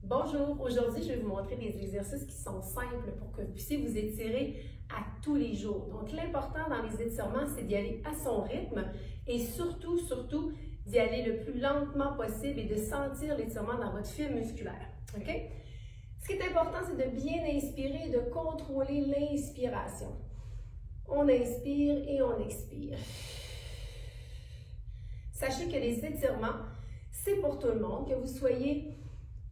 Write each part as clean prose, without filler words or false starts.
Bonjour, aujourd'hui je vais vous montrer des exercices qui sont simples pour que vous puissiez vous étirer à tous les jours. Donc l'important dans les étirements, c'est d'y aller à son rythme et surtout d'y aller le plus lentement possible et de sentir l'étirement dans votre fibre musculaire. OK? Ce qui est important, c'est de bien inspirer et de contrôler l'inspiration. On inspire et on expire. Sachez que les étirements, c'est pour tout le monde, que vous soyez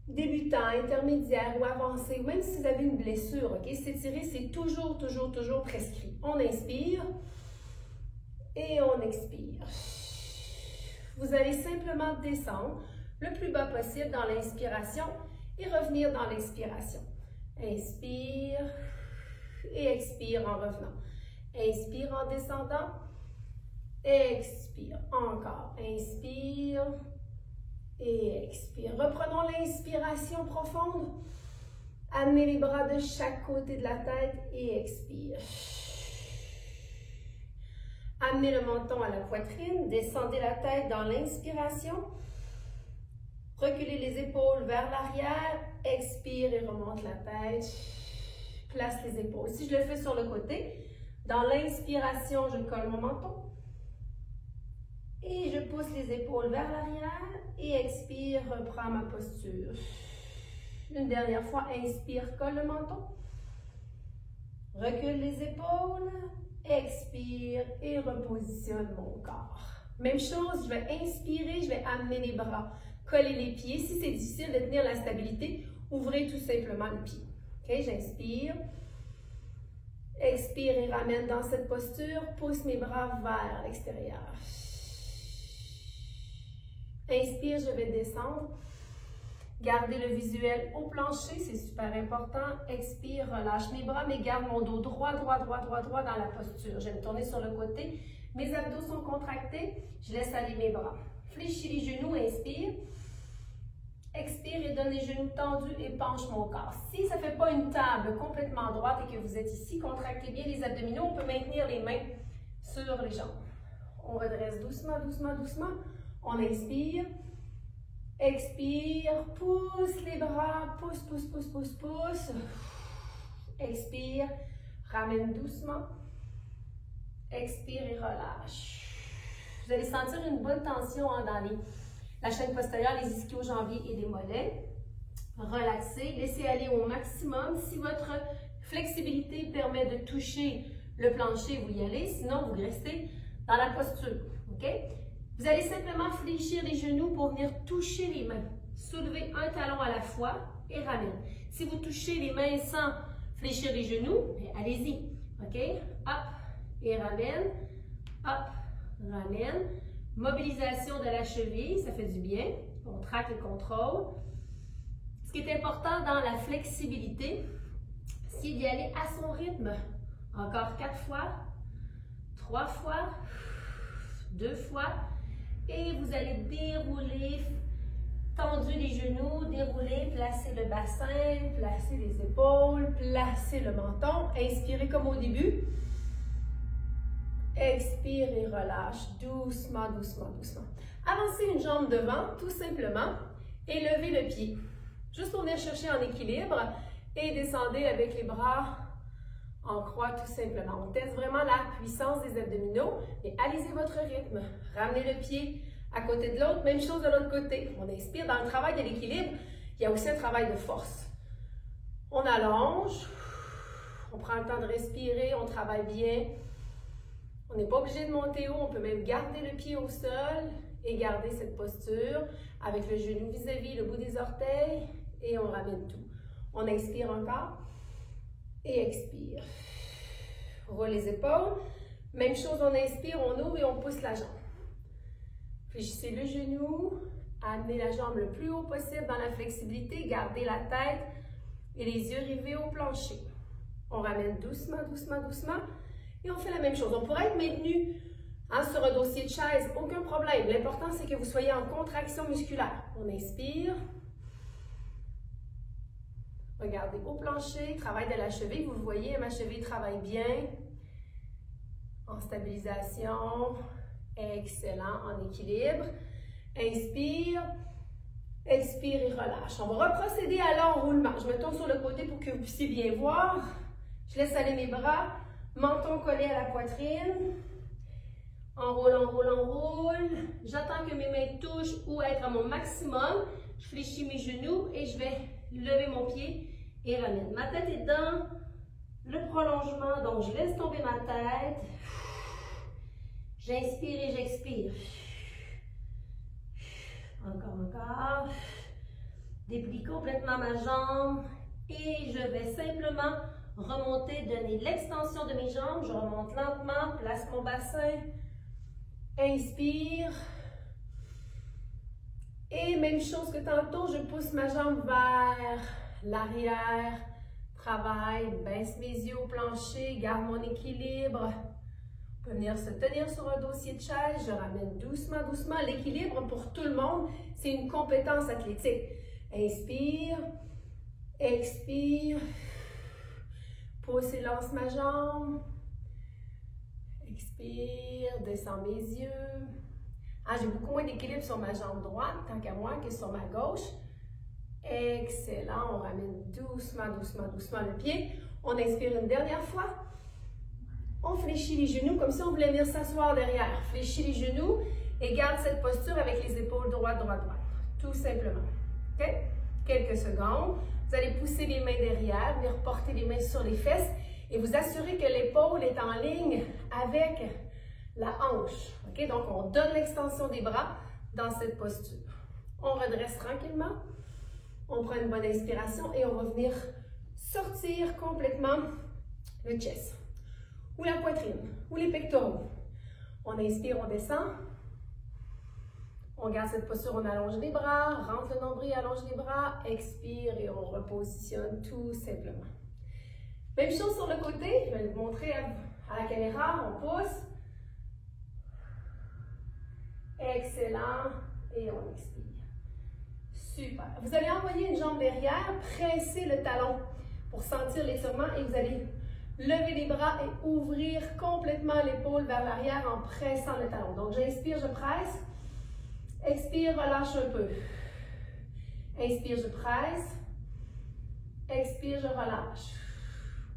débutant, intermédiaire ou avancé, ou même si vous avez une blessure, ok? S'étirer, c'est toujours prescrit. On inspire et on expire. Vous allez simplement descendre le plus bas possible dans l'inspiration et revenir dans l'expiration. Inspire et expire en revenant. Inspire en descendant. Expire. Encore. Inspire. Et expire. Reprenons l'inspiration profonde. Amenez les bras de chaque côté de la tête et expire. Amenez le menton à la poitrine. Descendez la tête dans l'inspiration. Reculez les épaules vers l'arrière. Expire et remonte la tête. Place les épaules. Si je le fais sur le côté, dans l'inspiration, je colle mon menton. Et je pousse les épaules vers l'arrière et expire, reprends ma posture. Une dernière fois, inspire, colle le menton. Recule les épaules, expire et repositionne mon corps. Même chose, je vais inspirer, je vais amener les bras, coller les pieds. Si c'est difficile de tenir la stabilité, ouvrez tout simplement le pied. OK, j'inspire. Expire et ramène dans cette posture. Pousse mes bras vers l'extérieur. Inspire, je vais descendre. Gardez le visuel au plancher, c'est super important. Expire, relâche mes bras, mais garde mon dos droit dans la posture. Je vais me tourner sur le côté. Mes abdos sont contractés. Je laisse aller mes bras. Fléchis les genoux, inspire. Expire et donne les genoux tendus et penche mon corps. Si ça ne fait pas une table complètement droite et que vous êtes ici, contractez bien les abdominaux. On peut maintenir les mains sur les jambes. On redresse doucement. On inspire, expire, pousse les bras, pousse. Expire, ramène doucement, expire et relâche. Vous allez sentir une bonne tension dans la chaîne postérieure, les ischio-jambiers et les mollets. Relaxez, laissez aller au maximum. Si votre flexibilité permet de toucher le plancher, vous y allez, sinon vous restez dans la posture. OK? Vous allez simplement fléchir les genoux pour venir toucher les mains. Soulevez un talon à la fois et ramène. Si vous touchez les mains sans fléchir les genoux, allez-y. OK? Hop et ramène. Hop, ramène. Mobilisation de la cheville, ça fait du bien. On traque et contrôle. Ce qui est important dans la flexibilité, c'est d'y aller à son rythme. Encore 4 fois, 3 fois, 2 fois. Et vous allez dérouler, tendu les genoux, dérouler, placer le bassin, placer les épaules, placer le menton. Inspirez comme au début. Expire et relâche doucement. Avancez une jambe devant, tout simplement, et levez le pied. Juste pour venir chercher en équilibre et descendez avec les bras en croix tout simplement. On teste vraiment la puissance des abdominaux, mais allez-y votre rythme. Ramenez le pied à côté de l'autre, même chose de l'autre côté. On inspire. Dans le travail de l'équilibre, il y a aussi un travail de force. On allonge, on prend le temps de respirer, on travaille bien. On n'est pas obligé de monter haut, on peut même garder le pied au sol et garder cette posture avec le genou vis-à-vis le bout des orteils et on ramène tout. On inspire encore. Et expire. Roule les épaules. Même chose, on inspire, on ouvre et on pousse la jambe. Fléchissez le genou. Amenez la jambe le plus haut possible dans la flexibilité. Gardez la tête et les yeux rivés au plancher. On ramène doucement. Et on fait la même chose. On pourrait être maintenu sur un dossier de chaise, aucun problème. L'important, c'est que vous soyez en contraction musculaire. On inspire. Regardez au plancher, travail de la cheville. Vous le voyez, ma cheville travaille bien. En stabilisation. Excellent. En équilibre. Inspire. Expire et relâche. On va reprocéder à l'enroulement. Je me tourne sur le côté pour que vous puissiez bien voir. Je laisse aller mes bras, menton collé à la poitrine. Enroule, enroule, enroule. J'attends que mes mains touchent ou être à mon maximum. Je fléchis mes genoux et je vais lever mon pied et ramène. Ma tête est dans le prolongement, donc je laisse tomber ma tête. J'inspire et j'expire. Encore, encore. Déplie complètement ma jambe et je vais simplement remonter, donner l'extension de mes jambes. Je remonte lentement, place mon bassin. Inspire. Et même chose que tantôt, je pousse ma jambe vers l'arrière. Travaille, baisse mes yeux au plancher, garde mon équilibre. On peut venir se tenir sur un dossier de chaise. Je ramène doucement, doucement. L'équilibre pour tout le monde, c'est une compétence athlétique. Inspire, expire. Pousse et lance ma jambe. Expire, descends mes yeux. Ah, j'ai beaucoup moins d'équilibre sur ma jambe droite, tant qu'à moi, que sur ma gauche. Excellent. On ramène doucement, doucement, doucement le pied. On inspire une dernière fois. On fléchit les genoux comme si on voulait venir s'asseoir derrière. Fléchis les genoux et garde cette posture avec les épaules droite, droite, droite. Tout simplement. OK? Quelques secondes. Vous allez pousser les mains derrière, venir porter les mains sur les fesses et vous assurer que l'épaule est en ligne avec la hanche. OK? Donc, on donne l'extension des bras dans cette posture. On redresse tranquillement. On prend une bonne inspiration et on va venir sortir complètement le chest. Ou la poitrine, ou les pectoraux. On inspire, on descend. On garde cette posture, on allonge les bras, rentre le nombril, allonge les bras, expire et on repositionne tout simplement. Même chose sur le côté, je vais vous montrer à la caméra, on pousse. Excellent, et on expire. Super. Vous allez envoyer une jambe derrière, presser le talon pour sentir l'étirement et vous allez lever les bras et ouvrir complètement l'épaule vers l'arrière en pressant le talon. Donc, j'inspire, je presse. Expire, relâche un peu. Inspire, je presse. Expire, je relâche.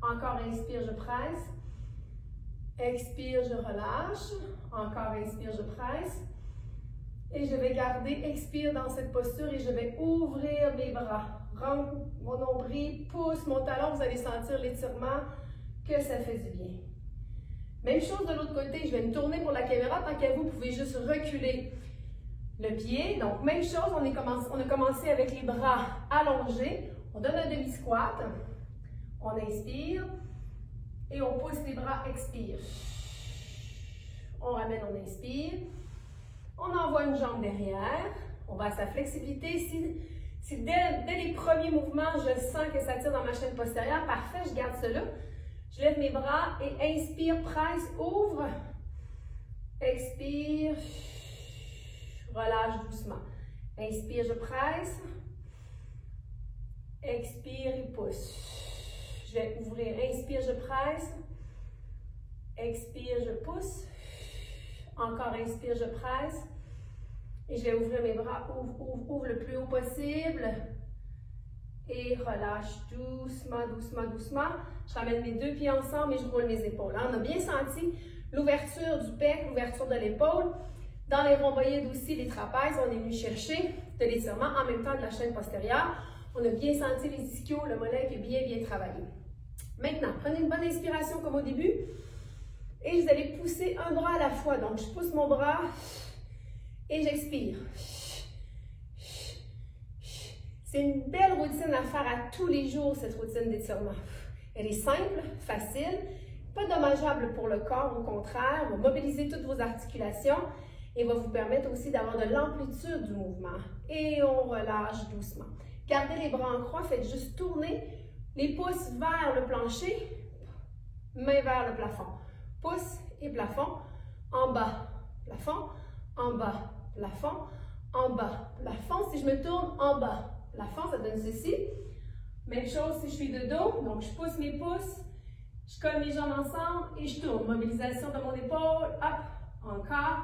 Encore, inspire, je presse. Expire, je relâche. Encore, inspire, je presse. Et je vais garder, expire dans cette posture et je vais ouvrir mes bras. Rentre mon nombril, pousse mon talon, vous allez sentir l'étirement, que ça fait du bien. Même chose de l'autre côté, je vais me tourner pour la caméra, tant qu'à vous, vous pouvez juste reculer le pied. Donc, même chose, on a commencé avec les bras allongés. On donne un demi-squat. On inspire et on pousse les bras, expire. On ramène, on inspire. On envoie une jambe derrière. On va à sa flexibilité. Si dès les premiers mouvements, je sens que ça tire dans ma chaîne postérieure, parfait, je garde cela. Je lève mes bras et inspire, presse, ouvre. Expire. Relâche doucement. Inspire, je presse. Expire et pousse. Je vais ouvrir. Inspire, je presse. Expire, je pousse. Encore, inspire, je presse. Et je vais ouvrir mes bras. Ouvre le plus haut possible. Et relâche doucement, doucement, doucement. Je ramène mes deux pieds ensemble et je roule mes épaules. On a bien senti l'ouverture du pec, l'ouverture de l'épaule. Dans les rhomboïdes aussi, les trapèzes, on est venu chercher de l'étirement en même temps de la chaîne postérieure. On a bien senti les ischios, le mollet qui est bien, bien travaillé. Maintenant, prenez une bonne inspiration comme au début. Et vous allez pousser un bras à la fois. Donc, je pousse mon bras et j'expire. C'est une belle routine à faire à tous les jours, cette routine d'étirement. Elle est simple, facile, pas dommageable pour le corps, au contraire, va mobiliser toutes vos articulations et va vous permettre aussi d'avoir de l'amplitude du mouvement. Et on relâche doucement. Gardez les bras en croix, faites juste tourner les pouces vers le plancher, main vers le plafond. Pouce et plafond, en bas, plafond, en bas, plafond, en bas, plafond. Si je me tourne en bas, plafond, ça donne ceci. Même chose si je suis de dos, donc je pousse mes pouces, je colle mes jambes ensemble et je tourne. Mobilisation de mon épaule, hop, encore,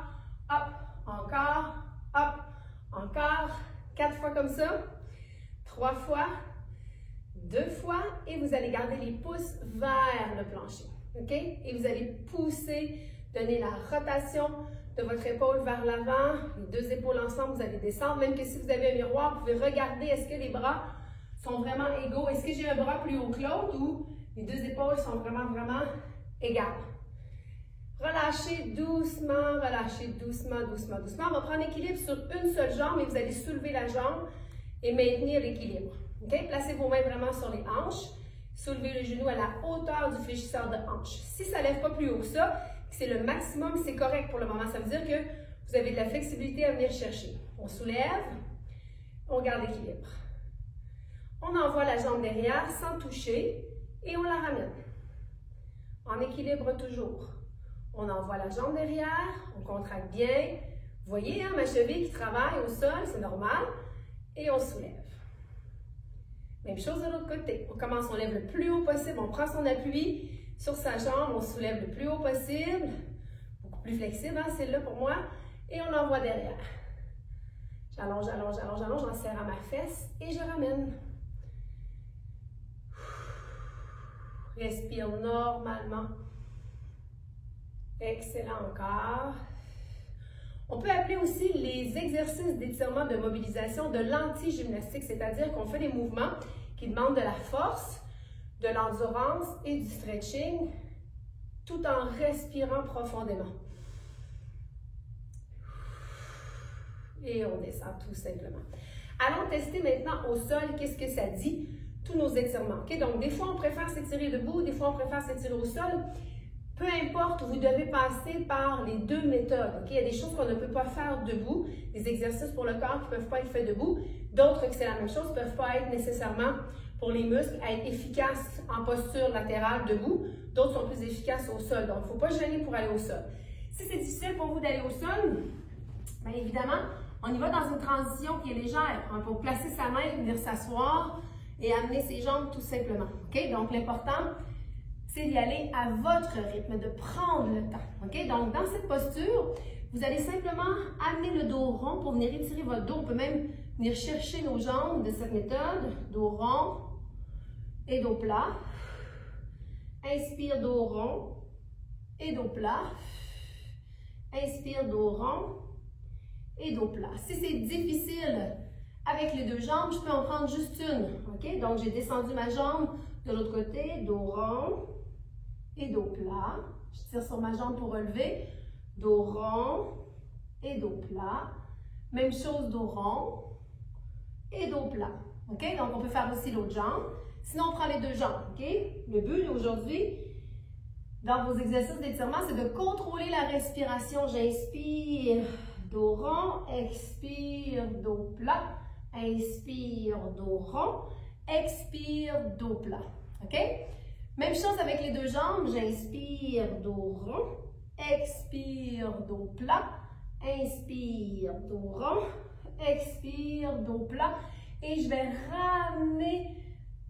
hop, encore, hop, encore. 4 fois comme ça, 3 fois, 2 fois, et vous allez garder les pouces vers le plancher. OK? Et vous allez pousser, donner la rotation de votre épaule vers l'avant, les deux épaules ensemble, vous allez descendre. Même que si vous avez un miroir, vous pouvez regarder est-ce que les bras sont vraiment égaux. Est-ce que j'ai un bras plus haut que l'autre ou les deux épaules sont vraiment égales. Relâchez doucement, doucement. On va prendre l'équilibre sur une seule jambe et vous allez soulever la jambe et maintenir l'équilibre. Okay? Placez vos mains vraiment sur les hanches. Soulevez le genou à la hauteur du fléchisseur de hanche. Si ça ne lève pas plus haut que ça, c'est le maximum, c'est correct pour le moment. Ça veut dire que vous avez de la flexibilité à venir chercher. On soulève, on garde l'équilibre. On envoie la jambe derrière sans toucher et on la ramène. En équilibre toujours. On envoie la jambe derrière, on contracte bien. Vous voyez, hein, ma cheville qui travaille au sol, c'est normal. Et on soulève. Même chose de l'autre côté. On commence, on lève le plus haut possible, on prend son appui sur sa jambe, on soulève le plus haut possible. Beaucoup plus flexible, hein, celle-là pour moi. Et on l'envoie derrière. J'allonge, j'en serre à ma fesse et je ramène. Respire normalement. Excellent encore. On peut appeler aussi les exercices d'étirement de mobilisation de l'anti-gymnastique, c'est-à-dire qu'on fait des mouvements qui demandent de la force, de l'endurance et du stretching, tout en respirant profondément. Et on descend tout simplement. Allons tester maintenant au sol, qu'est-ce que ça dit, tous nos étirements. Okay? Donc, des fois, on préfère s'étirer debout, des fois, on préfère s'étirer au sol. Peu importe, vous devez passer par les deux méthodes. Okay? Il y a des choses qu'on ne peut pas faire debout, des exercices pour le corps qui ne peuvent pas être faits debout. D'autres que c'est la même chose, ne peuvent pas être nécessairement pour les muscles, être efficaces en posture latérale debout. D'autres sont plus efficaces au sol. Donc, il ne faut pas se gêner pour aller au sol. Si c'est difficile pour vous d'aller au sol, bien évidemment, on y va dans une transition qui est légère. On peut placer sa main, venir s'asseoir et amener ses jambes tout simplement. Okay? Donc, l'important, c'est d'y aller à votre rythme, de prendre le temps. Okay? Donc, dans cette posture, vous allez simplement amener le dos rond pour venir étirer votre dos. On peut même venir chercher nos jambes de cette méthode. Dos rond et dos plat. Inspire, dos rond et dos plat. Inspire, dos rond et dos plat. Si c'est difficile avec les deux jambes, je peux en prendre juste une. Okay? Donc, j'ai descendu ma jambe de l'autre côté, dos rond et dos plat. Je tire sur ma jambe pour relever. Dos rond et dos plat. Même chose, dos rond et dos plat. Okay? Donc, on peut faire aussi l'autre jambe. Sinon, on prend les deux jambes. Okay? Le but aujourd'hui, dans vos exercices d'étirement, c'est de contrôler la respiration. J'inspire, dos rond, expire, dos plat. Inspire, dos rond, expire, dos plat. OK? Même chose avec les deux jambes. J'inspire, dos rond, expire, dos plat. Inspire, dos rond, expire, dos plat. Et je vais ramener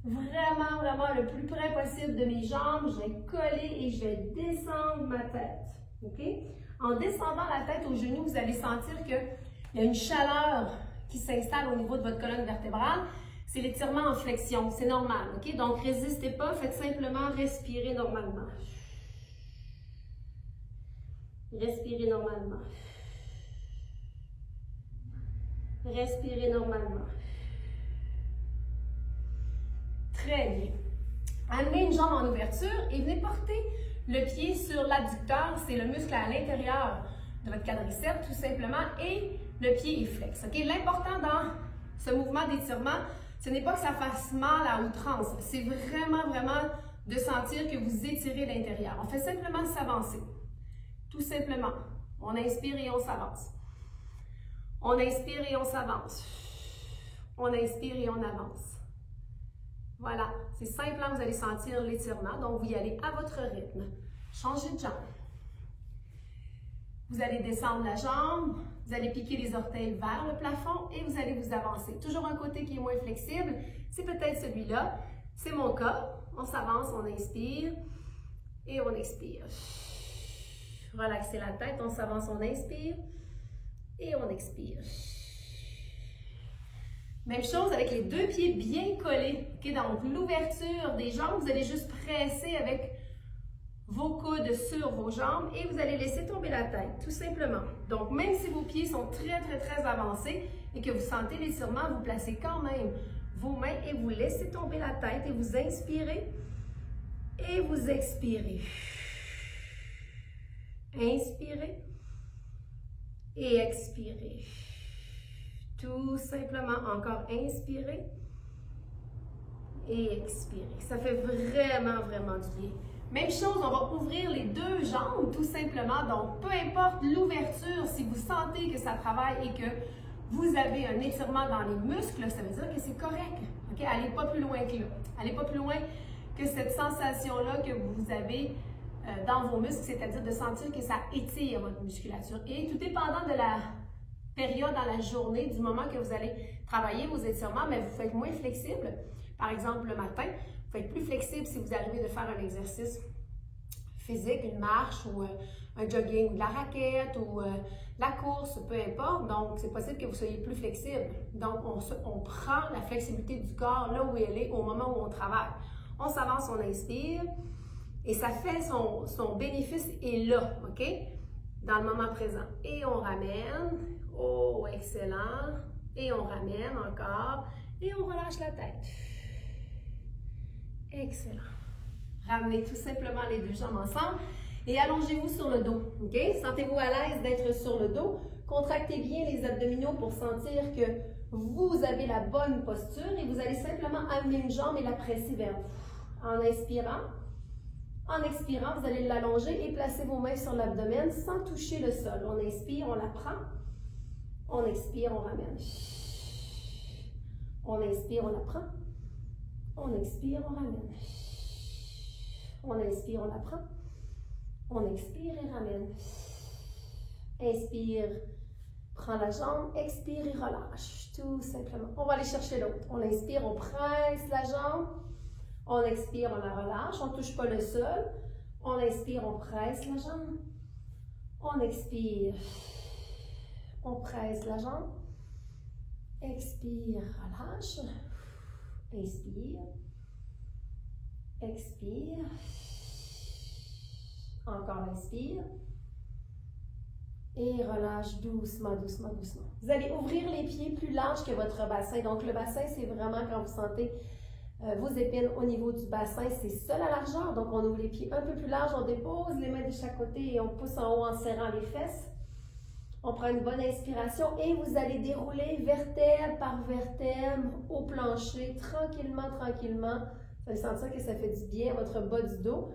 vraiment le plus près possible de mes jambes. Je vais coller et je vais descendre ma tête. OK? En descendant la tête au genou, vous allez sentir qu'il y a une chaleur qui s'installe au niveau de votre colonne vertébrale. C'est l'étirement en flexion. C'est normal. OK? Donc, résistez pas. Faites simplement respirer normalement. Respirez normalement. Respirez normalement. Très bien. Amenez une jambe en ouverture et venez porter le pied sur l'adducteur. C'est le muscle à l'intérieur de votre quadriceps, tout simplement. Et le pied est flex. Okay? L'important dans ce mouvement d'étirement, ce n'est pas que ça fasse mal à outrance. C'est vraiment de sentir que vous étirez l'intérieur. On fait simplement s'avancer. Tout simplement. On inspire et on s'avance. On inspire et on s'avance. On inspire et on avance. Voilà. C'est simple, hein? Vous allez sentir l'étirement. Donc, vous y allez à votre rythme. Changez de jambe. Vous allez descendre la jambe. Vous allez piquer les orteils vers le plafond et vous allez vous avancer. Toujours un côté qui est moins flexible. C'est peut-être celui-là. C'est mon cas. On s'avance, on inspire et on expire. Relaxez la tête, on s'avance, on inspire et on expire. Même chose avec les deux pieds bien collés. Okay? Donc, l'ouverture des jambes, vous allez juste presser avec vos coudes sur vos jambes et vous allez laisser tomber la tête, tout simplement. Donc, même si vos pieds sont très avancés et que vous sentez l'étirement, vous placez quand même vos mains et vous laissez tomber la tête et vous inspirez et vous expirez. Inspirez et expirez. Tout simplement, encore inspirez et expirez. Ça fait vraiment du bien. Même chose, on va ouvrir les deux jambes tout simplement. Donc, peu importe l'ouverture, si vous sentez que ça travaille et que vous avez un étirement dans les muscles, ça veut dire que c'est correct. Okay? Allez pas plus loin que là. Allez pas plus loin que cette sensation-là que vous avez dans vos muscles, c'est-à-dire de sentir que ça étire votre musculature. Et tout dépendant de la période dans la journée, du moment que vous allez travailler vos étirements, mais vous faites moins flexible. Par exemple, le matin, vous faites plus flexible si vous arrivez de faire un exercice physique, une marche ou un jogging ou de la raquette ou la course, peu importe. Donc, c'est possible que vous soyez plus flexible. Donc, on prend la flexibilité du corps là où elle est au moment où on travaille. On s'avance, on inspire et ça fait son bénéfice est là, OK? Dans le moment présent. Et on ramène. Oh, excellent. Et on ramène encore. Et on relâche la tête. Excellent. Ramenez tout simplement les deux jambes ensemble et allongez-vous sur le dos. OK? Sentez-vous à l'aise d'être sur le dos. Contractez bien les abdominaux pour sentir que vous avez la bonne posture et vous allez simplement amener une jambe et la presser vers vous. En inspirant. En expirant, vous allez l'allonger et placer vos mains sur l'abdomen sans toucher le sol. On inspire, on la prend. On expire, on ramène. On inspire, on la prend. On expire, on ramène. On inspire, on la prend. On expire et ramène. Inspire, prends la jambe. Expire et relâche. Tout simplement. On va aller chercher l'autre. On inspire, on presse la jambe. On expire, on la relâche. On ne touche pas le sol. On inspire, on presse la jambe. On expire. On presse la jambe. Expire, relâche. Inspire. Expire. Encore inspire. Et relâche doucement. Vous allez ouvrir les pieds plus larges que votre bassin. Donc, le bassin, c'est vraiment quand vous sentez vos épines au niveau du bassin, c'est ça la largeur. Donc, on ouvre les pieds un peu plus larges, on dépose les mains de chaque côté et on pousse en haut en serrant les fesses. On prend une bonne inspiration et vous allez dérouler vertèbre par vertèbre au plancher, tranquillement. Vous allez sentir que ça fait du bien à votre bas du dos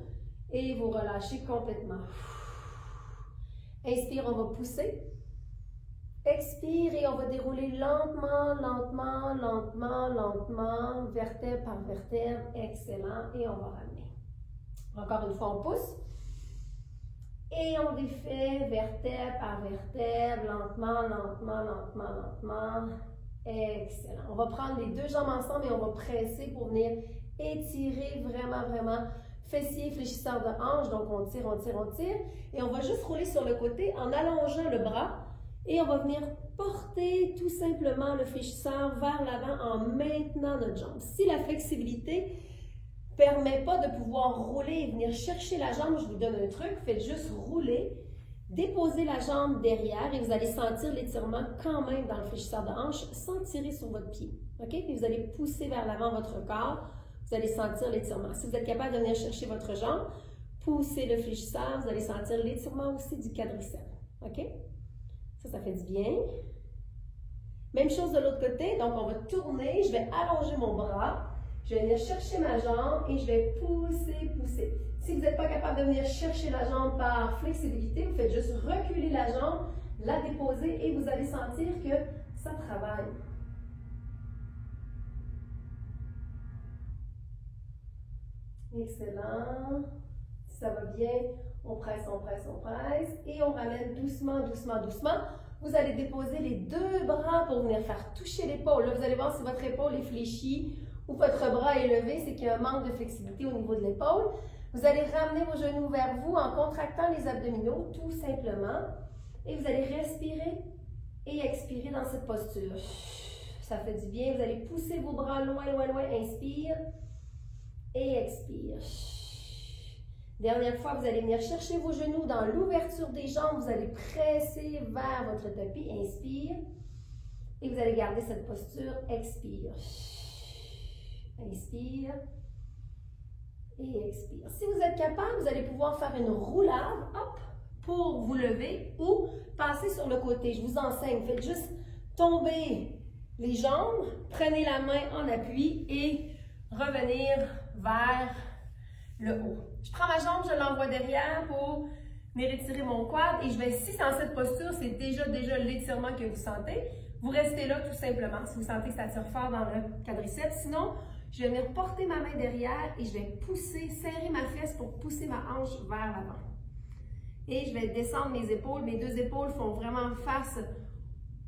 et vous relâchez complètement. Inspire, on va pousser. Expire et on va dérouler lentement, vertèbre par vertèbre. Excellent. Et on va ramener. Encore une fois, on pousse. Et on défait vertèbre par vertèbre, lentement. Excellent. On va prendre les deux jambes ensemble et on va presser pour venir étirer vraiment fessier, fléchisseur de hanche. Donc, on tire. Et on va juste rouler sur le côté en allongeant le bras. Et on va venir porter tout simplement le fléchisseur vers l'avant en maintenant notre jambe. Si la flexibilité ne permet pas de pouvoir rouler et venir chercher la jambe, je vous donne un truc, faites juste rouler, déposez la jambe derrière et vous allez sentir l'étirement quand même dans le fléchisseur de hanche sans tirer sur votre pied. OK? Puis vous allez pousser vers l'avant votre corps, vous allez sentir l'étirement. Si vous êtes capable de venir chercher votre jambe, poussez le fléchisseur, vous allez sentir l'étirement aussi du quadriceps. OK? Ça fait du bien. Même chose de l'autre côté, donc on va tourner, je vais allonger mon bras, je vais venir chercher ma jambe et je vais pousser. Si vous n'êtes pas capable de venir chercher la jambe par flexibilité, vous faites juste reculer la jambe, la déposer et vous allez sentir que ça travaille. Excellent. Ça va bien. On presse et on ramène doucement. Vous allez déposer les deux bras pour venir faire toucher l'épaule. Là, vous allez voir si votre épaule est fléchie ou votre bras est levé, c'est qu'il y a un manque de flexibilité au niveau de l'épaule. Vous allez ramener vos genoux vers vous en contractant les abdominaux, tout simplement. Et vous allez respirer et expirer dans cette posture. Ça fait du bien. Vous allez pousser vos bras loin, loin, loin. Inspire et expire. Dernière fois, vous allez venir chercher vos genoux dans l'ouverture des jambes. Vous allez presser vers votre tapis. Inspire. Et vous allez garder cette posture. Expire. Inspire. Et expire. Si vous êtes capable, vous allez pouvoir faire une roulade, hop, pour vous lever ou passer sur le côté. Je vous enseigne. Faites juste tomber les jambes, prenez la main en appui et revenir vers le haut. Je prends ma jambe, je l'envoie derrière pour venir étirer mon quad et je vais, si dans cette posture, c'est déjà l'étirement que vous sentez, vous restez là tout simplement si vous sentez que ça tire fort dans le quadriceps. Sinon, je vais venir porter ma main derrière et je vais pousser, serrer ma fesse pour pousser ma hanche vers l'avant. Et je vais descendre mes épaules. Mes deux épaules font vraiment face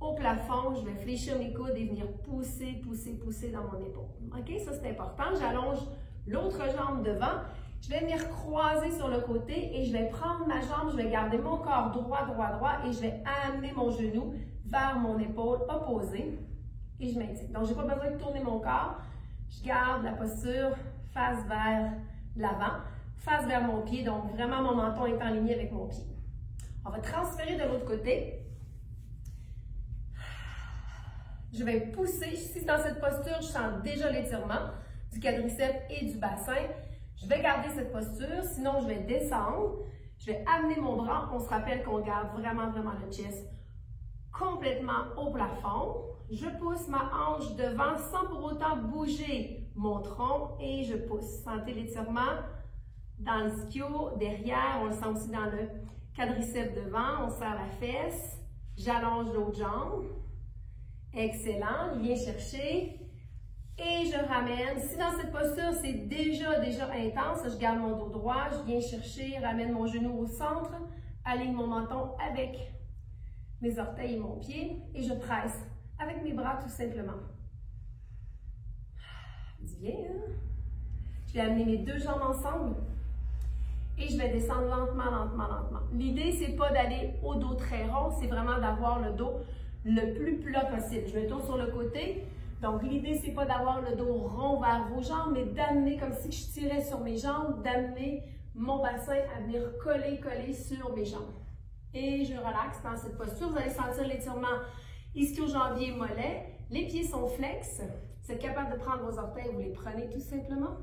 au plafond. Je vais fléchir mes coudes et venir pousser, pousser, pousser dans mon épaule. OK? Ça, c'est important. J'allonge l'autre jambe devant. Je vais venir croiser sur le côté et je vais prendre ma jambe. Je vais garder mon corps droit, droit, droit et je vais amener mon genou vers mon épaule opposée. Et je maintiens. Donc, je n'ai pas besoin de tourner mon corps. Je garde la posture face vers l'avant, face vers mon pied. Donc, vraiment, mon menton est en ligne avec mon pied. On va transférer de l'autre côté. Je vais pousser. Si dans cette posture, je sens déjà l'étirement du quadriceps et du bassin. Je vais garder cette posture. Sinon, je vais descendre. Je vais amener mon bras. On se rappelle qu'on garde vraiment, vraiment le chest complètement au plafond. Je pousse ma hanche devant sans pour autant bouger mon tronc et je pousse. Sentez l'étirement dans l'ischio, derrière, on le sent aussi dans le quadriceps devant, on serre la fesse, j'allonge l'autre jambe. Excellent, je viens chercher et je ramène. Si dans cette posture, c'est déjà intense, je garde mon dos droit, je viens chercher, ramène mon genou au centre, aligne mon menton avec mes orteils et mon pied et je presse avec mes bras tout simplement. Dis bien, hein? Je vais amener mes deux jambes ensemble et je vais descendre lentement, lentement, lentement. L'idée, c'est pas d'aller au dos très rond, c'est vraiment d'avoir le dos le plus plat possible. Je me tourne sur le côté. Donc, l'idée, c'est pas d'avoir le dos rond vers vos jambes, mais d'amener comme si je tirais sur mes jambes, d'amener mon bassin à venir coller sur mes jambes. Et je relaxe dans cette posture. Vous allez sentir l'étirement ischio-jambier, mollet. Les pieds sont flex. Vous êtes capable de prendre vos orteils, vous les prenez tout simplement.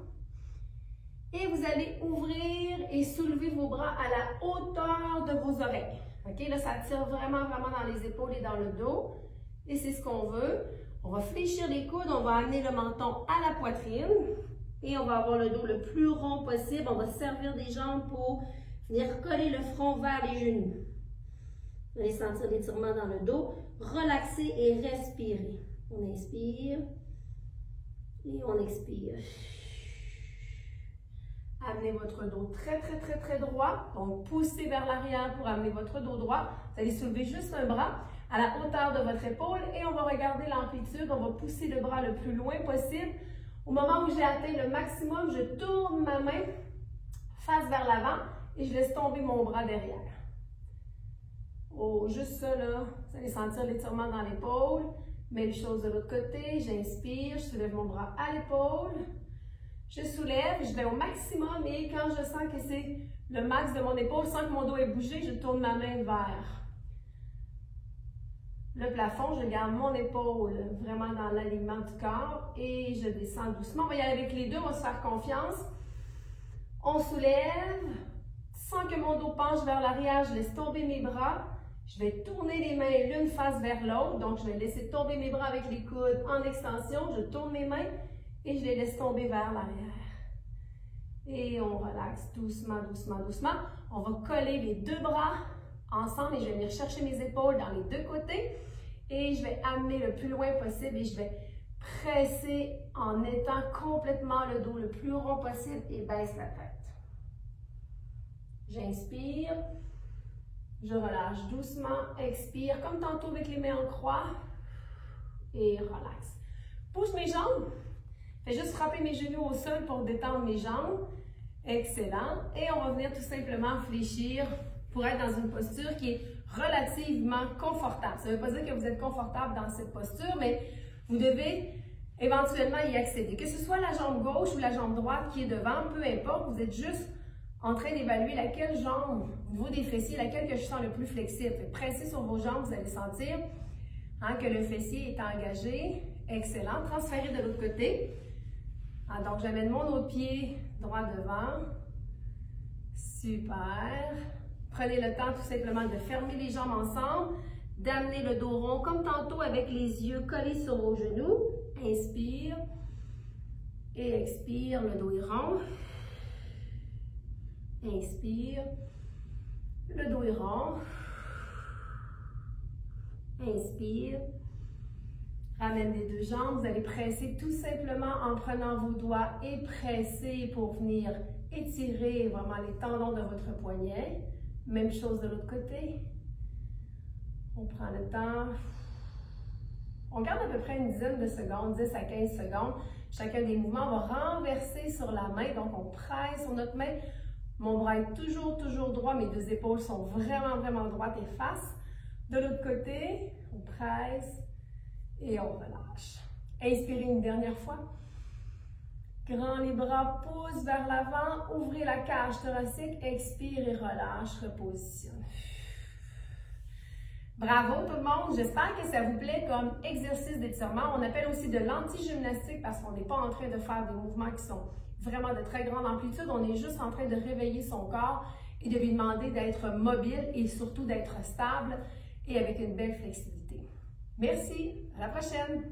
Et vous allez ouvrir et soulever vos bras à la hauteur de vos oreilles. OK? Là, ça tire vraiment, vraiment dans les épaules et dans le dos. Et c'est ce qu'on veut. On va fléchir les coudes, on va amener le menton à la poitrine. Et on va avoir le dos le plus rond possible. On va servir des jambes pour venir coller le front vers les genoux. Vous allez sentir l'étirement dans le dos. Relaxez et respirez. On inspire et on expire. Amenez votre dos très, très, très, très droit. Donc, poussez vers l'arrière pour amener votre dos droit. Vous allez soulever juste un bras à la hauteur de votre épaule et on va regarder l'amplitude. On va pousser le bras le plus loin possible. Au moment où j'ai atteint le maximum, je tourne ma main face vers l'avant et je laisse tomber mon bras derrière. Oh, juste ça là, vous allez sentir l'étirement dans l'épaule. Même chose de l'autre côté, j'inspire, je soulève mon bras à l'épaule. Je soulève, je vais au maximum et quand je sens que c'est le max de mon épaule, sans que mon dos ait bougé, je tourne ma main vers le plafond. Je garde mon épaule vraiment dans l'alignement du corps et je descends doucement. On va y aller avec les deux, on va se faire confiance. On soulève, sans que mon dos penche vers l'arrière, je laisse tomber mes bras. Je vais tourner les mains l'une face vers l'autre, donc je vais laisser tomber mes bras avec les coudes en extension. Je tourne mes mains et je les laisse tomber vers l'arrière. Et on relaxe doucement, doucement, doucement. On va coller les deux bras ensemble et je vais venir chercher mes épaules dans les deux côtés. Et je vais amener le plus loin possible et je vais presser en étant complètement le dos le plus rond possible et baisse la tête. J'inspire. Je relâche doucement, expire, comme tantôt avec les mains en croix, et relaxe. Pousse mes jambes, fais juste frapper mes genoux au sol pour détendre mes jambes. Excellent. Et on va venir tout simplement fléchir pour être dans une posture qui est relativement confortable. Ça ne veut pas dire que vous êtes confortable dans cette posture, mais Vous devez éventuellement y accéder. Que ce soit la jambe gauche ou la jambe droite qui est devant, peu importe, vous êtes juste en train d'évaluer laquelle jambe, au niveau des fessiers, laquelle que je sens le plus flexible. Pressez sur vos jambes, vous allez sentir que le fessier est engagé. Excellent. Transférez de l'autre côté. Donc, j'amène mon autre pied droit devant. Super. Prenez le temps tout simplement de fermer les jambes ensemble, d'amener le dos rond comme tantôt avec les yeux collés sur vos genoux. Inspire et expire, le dos est rond. Inspire, le dos est rond. Inspire. Ramène les deux jambes, vous allez presser tout simplement en prenant vos doigts et presser pour venir étirer vraiment les tendons de votre poignet. Même chose de l'autre côté. On prend le temps. On garde à peu près une dizaine de secondes, 10 à 15 secondes. Chacun des mouvements, on va renverser sur la main, donc on presse sur notre main. Mon bras est toujours droit, mes deux épaules sont vraiment droites et face. De l'autre côté, on presse et on relâche. Inspirez une dernière fois. Grand les bras, pousse vers l'avant, ouvrez la cage thoracique, expire et relâche, repositionne. Bravo tout le monde, j'espère que ça vous plaît comme exercice d'étirement. On appelle aussi de l'anti-gymnastique parce qu'on n'est pas en train de faire des mouvements qui sont vraiment de très grande amplitude. On est juste en train de réveiller son corps et de lui demander d'être mobile et surtout d'être stable et avec une belle flexibilité. Merci, à la prochaine!